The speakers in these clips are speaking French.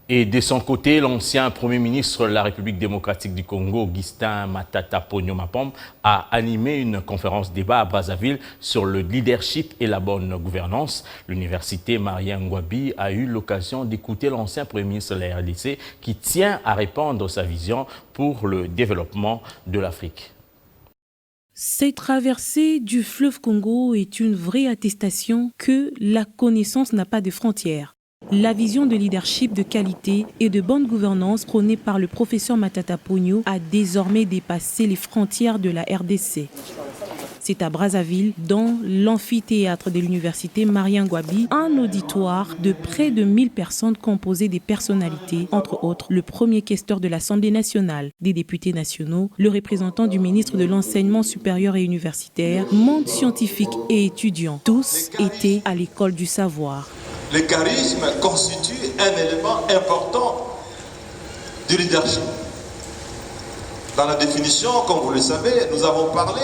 Et de son côté, l'ancien Premier ministre de la République démocratique du Congo, Augustin Matata Ponyo Mapombe, a animé une conférence débat à Brazzaville sur le leadership et la bonne gouvernance. L'université Marien Ngouabi a eu l'occasion d'écouter l'ancien Premier ministre de la RDC qui tient à répandre sa vision pour le développement de l'Afrique. Cette traversée du fleuve Congo est une vraie attestation que la connaissance n'a pas de frontières. La vision de leadership de qualité et de bonne gouvernance prônée par le professeur Matata Ponyo a désormais dépassé les frontières de la RDC. C'est à Brazzaville, dans l'amphithéâtre de l'université Marien Ngouabi, un auditoire de près de 1000 personnes composé des personnalités, entre autres le premier questeur de l'Assemblée nationale, des députés nationaux, le représentant du ministre de l'Enseignement supérieur et universitaire, monde scientifique et étudiants. Tous étaient à l'école du savoir. Le charisme constitue un élément important du leadership. Dans la définition, comme vous le savez, nous avons parlé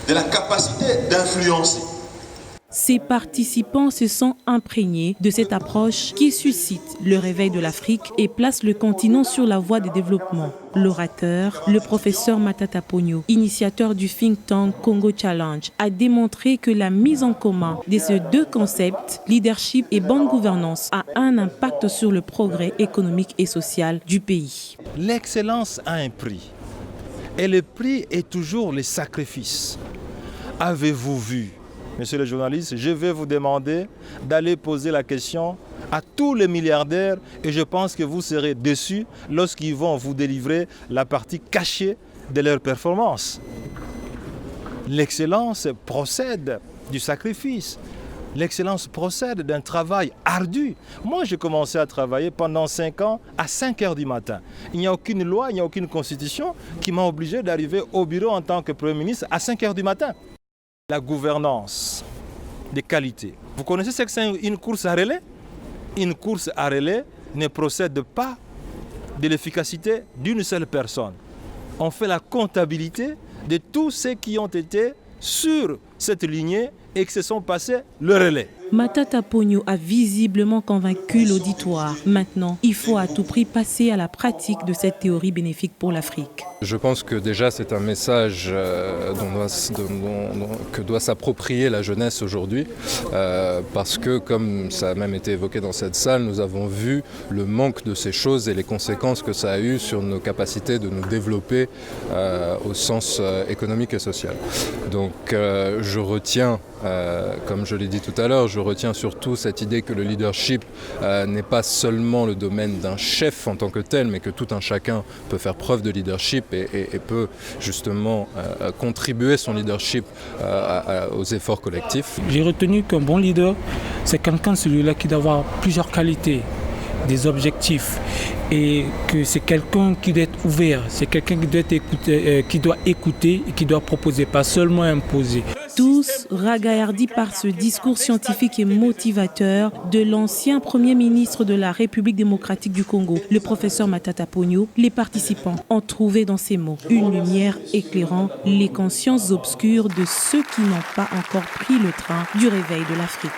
de la capacité d'influencer. Ces participants se sont imprégnés de cette approche qui suscite le réveil de l'Afrique et place le continent sur la voie de développement. L'orateur, le professeur Matata Ponyo, initiateur du think tank Congo Challenge, a démontré que la mise en commun de ces deux concepts, leadership et bonne gouvernance, a un impact sur le progrès économique et social du pays. L'excellence a un prix et le prix est toujours le sacrifice. Avez-vous vu? Monsieur le journaliste, je vais vous demander d'aller poser la question à tous les milliardaires et je pense que vous serez déçus lorsqu'ils vont vous délivrer la partie cachée de leur performance. L'excellence procède du sacrifice. L'excellence procède d'un travail ardu. Moi, j'ai commencé à travailler pendant 5 ans à 5 heures du matin. Il n'y a aucune loi, il n'y a aucune constitution qui m'a obligé d'arriver au bureau en tant que Premier ministre à 5 heures du matin. La gouvernance de qualité. Vous connaissez ce que c'est une course à relais? Une course à relais ne procède pas de l'efficacité d'une seule personne. On fait la comptabilité de tous ceux qui ont été sur cette lignée et qui se sont passés le relais. Matata Ponyo a visiblement convaincu l'auditoire. Maintenant, il faut à tout prix passer à la pratique de cette théorie bénéfique pour l'Afrique. Je pense que déjà c'est un message que doit s'approprier la jeunesse aujourd'hui parce que, comme ça a même été évoqué dans cette salle, nous avons vu le manque de ces choses et les conséquences que ça a eu sur nos capacités de nous développer au sens économique et social. Donc je retiens, comme je l'ai dit tout à l'heure, je retiens surtout cette idée que le leadership n'est pas seulement le domaine d'un chef en tant que tel, mais que tout un chacun peut faire preuve de leadership et peut justement contribuer son leadership aux efforts collectifs. J'ai retenu qu'un bon leader, c'est quelqu'un celui-là qui doit avoir plusieurs qualités, des objectifs, et que c'est quelqu'un qui doit être ouvert, c'est quelqu'un qui doit écouter et qui doit proposer, pas seulement imposer. Tous ragaillardis par ce discours scientifique et motivateur de l'ancien Premier ministre de la République démocratique du Congo, le professeur Matata Ponyo, les participants ont trouvé dans ces mots une lumière éclairant les consciences obscures de ceux qui n'ont pas encore pris le train du réveil de l'Afrique.